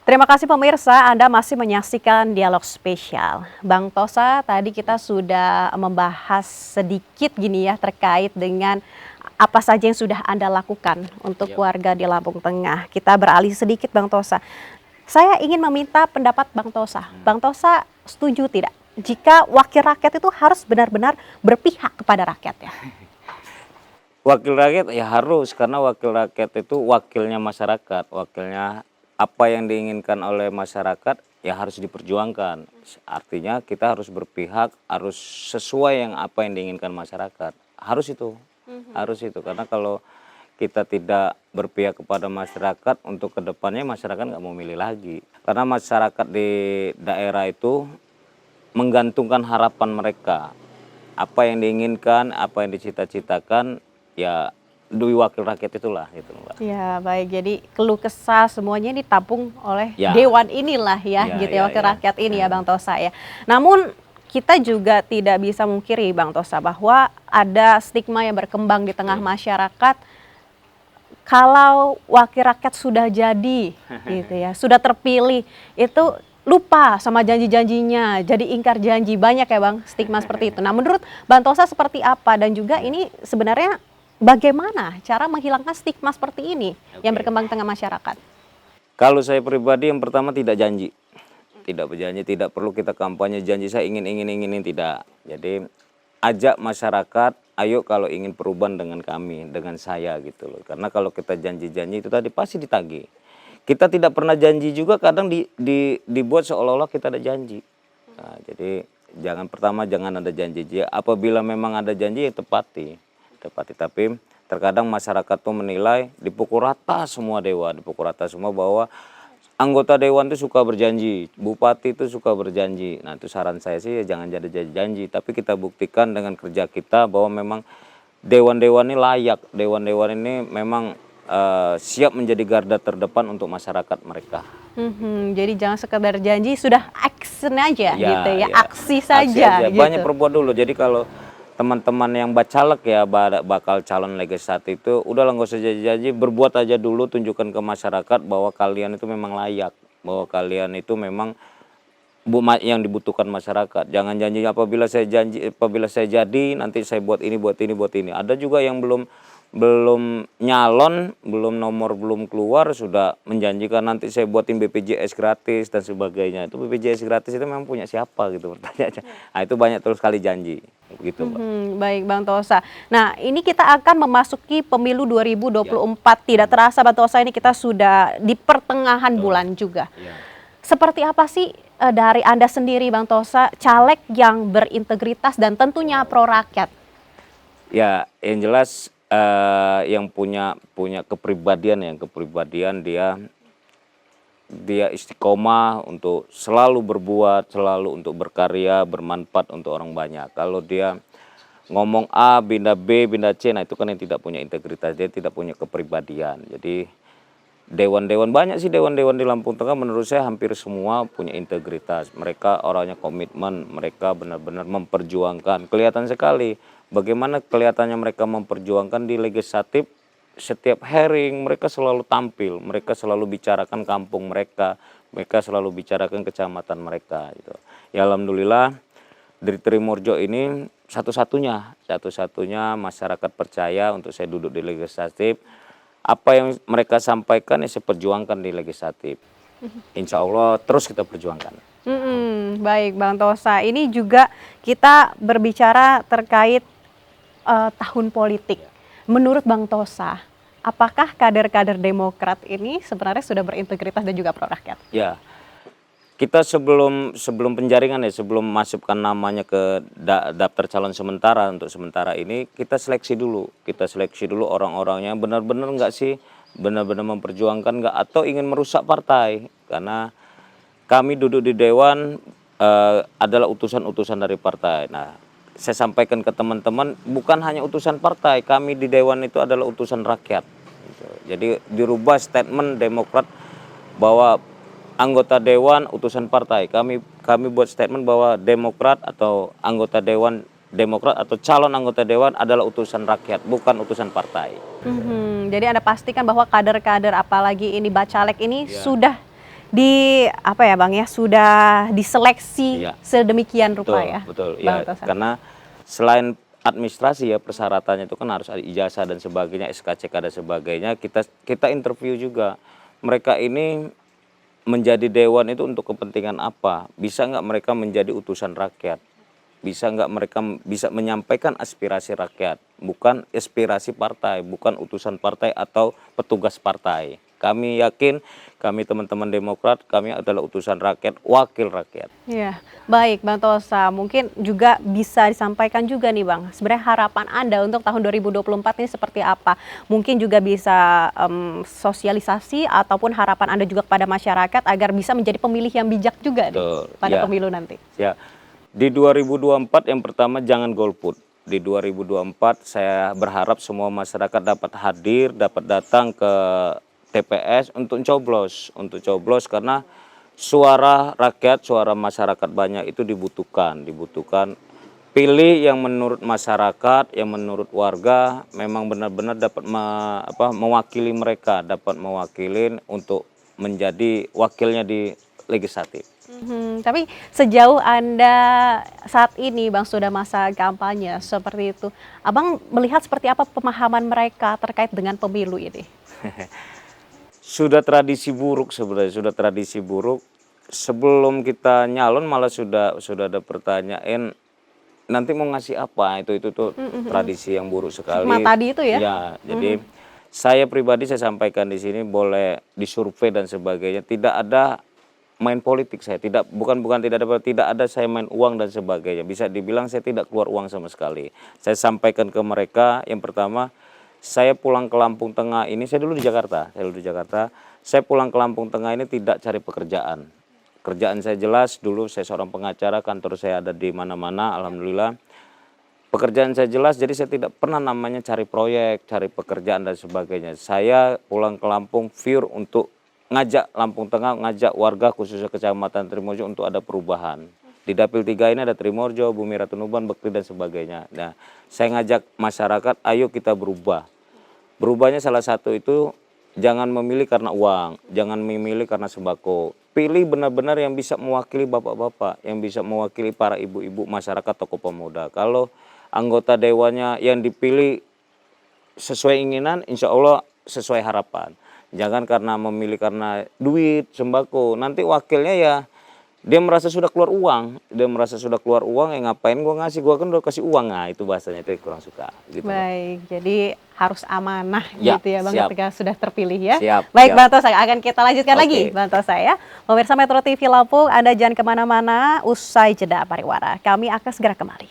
Terima kasih pemirsa, Anda masih menyaksikan Dialog Spesial. Bang Tosa, tadi kita sudah membahas sedikit gini ya terkait dengan apa saja yang sudah Anda lakukan untuk Yap. warga di Lampung Tengah. Kita beralih sedikit Bang Tosa. Saya ingin meminta pendapat Bang Tosa. Bang Tosa setuju tidak jika wakil rakyat itu harus benar-benar berpihak kepada rakyat ya? Wakil rakyat ya harus, karena wakil rakyat itu wakilnya masyarakat, wakilnya apa yang diinginkan oleh masyarakat ya harus diperjuangkan. Artinya kita harus berpihak, harus sesuai yang apa yang diinginkan masyarakat. Harus itu karena kalau kita tidak berpihak kepada masyarakat untuk kedepannya masyarakat nggak mau milih lagi. Karena masyarakat di daerah itu menggantungkan harapan mereka. Apa yang diinginkan, apa yang dicita-citakan, ya dui wakil rakyat itulah gitu Mbak. Ya baik, jadi keluh kesah semuanya ditampung oleh Ya. dewan inilah ya, Ya, gitu ya, ya, wakil ya. rakyat ini ya Bang Tosa ya. Namun kita juga tidak bisa mungkiri Bang Tosa bahwa ada stigma yang berkembang di tengah masyarakat kalau wakil rakyat sudah jadi gitu ya, sudah terpilih itu lupa sama janji-janjinya, jadi ingkar janji, banyak ya Bang stigma seperti itu. Nah menurut Bang Tosa seperti apa dan juga ini sebenarnya bagaimana cara menghilangkan stigma seperti ini yang Oke. berkembang di tengah masyarakat? Kalau saya pribadi yang pertama tidak janji. Tidak berjanji, tidak perlu kita kampanye janji saya ingin tidak. Jadi ajak masyarakat, ayo kalau ingin perubahan dengan kami, dengan saya gitu loh. Karena kalau kita janji-janji itu tadi pasti ditagih. Kita tidak pernah janji juga kadang dibuat seolah-olah kita ada janji. Nah, jadi pertama jangan ada janji. Apabila memang ada janji ya tepati. Tapi terkadang masyarakat tuh menilai dipukul rata semua dewan, dipukul rata semua bahwa anggota dewan itu suka berjanji, bupati itu suka berjanji. Nah itu saran saya sih ya jangan jadi janji, tapi kita buktikan dengan kerja kita bahwa memang dewan-dewan ini layak, dewan-dewan ini memang siap menjadi garda terdepan untuk masyarakat mereka. Jadi jangan sekedar janji, sudah action aja gitu ya, aksi Aksi saja aja. Banyak gitu. berbuat dulu. Jadi kalau teman-teman yang bacalek ya bakal calon legislatif itu udahlah nggak usah janji-janji, berbuat aja dulu, tunjukkan ke masyarakat bahwa kalian itu memang layak, bahwa kalian itu memang yang dibutuhkan masyarakat. Jangan janji apabila saya jadi nanti saya buat ini. Ada juga yang belum nyalon, belum keluar sudah menjanjikan nanti saya buatin BPJS gratis dan sebagainya. Itu BPJS gratis itu memang punya siapa gitu pertanyaannya. Nah, itu banyak terus kali janji gitu, Mbak. Baik Bang Tosa. Nah ini kita akan memasuki pemilu 2024. Tidak terasa Bang Tosa ini kita sudah di pertengahan bulan juga. Ya. Seperti apa sih dari Anda sendiri Bang Tosa, caleg yang berintegritas dan tentunya pro rakyat? Ya, yang jelas yang punya kepribadian dia istiqomah untuk selalu berbuat, selalu untuk berkarya, bermanfaat untuk orang banyak. Kalau dia ngomong A, pindah B, pindah C, nah itu kan yang tidak punya integritas, dia tidak punya kepribadian. Jadi dewan-dewan banyak sih dewan-dewan di Lampung Tengah menurut saya hampir semua punya integritas. Mereka orangnya komitmen, mereka benar-benar memperjuangkan. Kelihatan sekali bagaimana kelihatannya mereka memperjuangkan di legislatif. Setiap hearing mereka selalu tampil, mereka selalu bicarakan kampung mereka selalu bicarakan kecamatan mereka gitu. Ya alhamdulillah dari Trimurjo ini satu-satunya masyarakat percaya untuk saya duduk di legislatif. Apa yang mereka sampaikan ya saya perjuangkan di legislatif. Insya Allah terus kita perjuangkan. Baik Bang Tosa, ini juga kita berbicara terkait tahun politik. Menurut Bang Tosa, apakah kader-kader Demokrat ini sebenarnya sudah berintegritas dan juga pro rakyat? Ya, kita sebelum penjaringan ya, sebelum masukkan namanya ke daftar calon sementara untuk sementara ini, kita seleksi dulu orang-orangnya benar-benar nggak sih, benar-benar memperjuangkan nggak atau ingin merusak partai. Karena kami duduk di dewan adalah utusan-utusan dari partai. Nah, saya sampaikan ke teman-teman bukan hanya utusan partai, kami di dewan itu adalah utusan rakyat. Jadi dirubah statement Demokrat bahwa anggota dewan utusan partai. Kami buat statement bahwa Demokrat atau anggota dewan Demokrat atau calon anggota dewan adalah utusan rakyat, bukan utusan partai. Jadi Anda pastikan bahwa kader-kader apalagi ini bacalek ini sudah apa ya Bang ya, sudah diseleksi Iya. sedemikian rupa ya. Betul, Bang ya, Tosa. karena selain administrasi ya persyaratannya itu kan harus ada ijazah dan sebagainya, SKCK dan sebagainya. Kita interview juga mereka ini menjadi dewan itu untuk kepentingan apa? Bisa nggak mereka menjadi utusan rakyat? Bisa nggak mereka bisa menyampaikan aspirasi rakyat, bukan aspirasi partai, bukan utusan partai atau petugas partai. Kami yakin, kami teman-teman Demokrat, kami adalah utusan rakyat, wakil rakyat. Iya, baik Bang Tosa, mungkin juga bisa disampaikan juga nih Bang, sebenarnya harapan Anda untuk tahun 2024 ini seperti apa? Mungkin juga bisa sosialisasi ataupun harapan Anda juga kepada masyarakat agar bisa menjadi pemilih yang bijak juga nih Betul, pada ya. pemilu nanti. Ya, di 2024 yang pertama jangan golput. Di 2024 saya berharap semua masyarakat dapat hadir, dapat datang ke TPS untuk coblos karena suara rakyat, suara masyarakat banyak itu dibutuhkan. Pilih yang menurut masyarakat, yang menurut warga memang benar-benar dapat mewakili mereka, dapat mewakili untuk menjadi wakilnya di legislatif. Tapi sejauh Anda saat ini Bang sudah masa kampanye seperti itu, Abang melihat seperti apa pemahaman mereka terkait dengan pemilu ini? Sudah tradisi buruk sebenarnya, sudah tradisi buruk. Sebelum kita nyalon malah sudah ada pertanyaan nanti mau ngasih apa, itu tuh tradisi yang buruk sekali. Stigma tadi itu ya? Ya, jadi saya pribadi saya sampaikan di sini boleh disurvei dan sebagainya, tidak ada main politik saya, bukan tidak ada saya main uang dan sebagainya. Bisa dibilang saya tidak keluar uang sama sekali. Saya sampaikan ke mereka yang pertama, saya pulang ke Lampung Tengah ini, saya dulu di Jakarta. Saya pulang ke Lampung Tengah ini tidak cari pekerjaan. Kerjaan saya jelas, dulu saya seorang pengacara, kantor saya ada di mana-mana, alhamdulillah. Pekerjaan saya jelas, jadi saya tidak pernah namanya cari proyek, cari pekerjaan dan sebagainya. Saya pulang ke Lampung pure untuk ngajak Lampung Tengah, ngajak warga khususnya Kecamatan Trimorjo untuk ada perubahan. Di Dapil 3 ini ada Trimorjo, Bumi Ratunuban, Bekti dan sebagainya. Nah, saya ngajak masyarakat, ayo kita berubah. Berubahnya salah satu itu jangan memilih karena uang, jangan memilih karena sembako. Pilih benar-benar yang bisa mewakili bapak-bapak, yang bisa mewakili para ibu-ibu masyarakat, tokoh pemuda. Kalau anggota dewannya yang dipilih sesuai inginan, insya Allah sesuai harapan. Jangan karena memilih karena duit, sembako. Nanti wakilnya ya dia merasa sudah keluar uang, ya ngapain gua ngasih, gua kan udah kasih uang. Nah itu bahasanya itu kurang suka gitu. Baik, jadi harus amanah Ya, gitu ya Bang siap. ketika sudah terpilih ya. Siap, Baik siap. Bang Tosa, akan kita lanjutkan lagi Oke. Bang Tosa ya. Pemirsa Metro TV Lampung, Anda jangan kemana-mana, usai jeda pariwara. Kami akan segera kembali.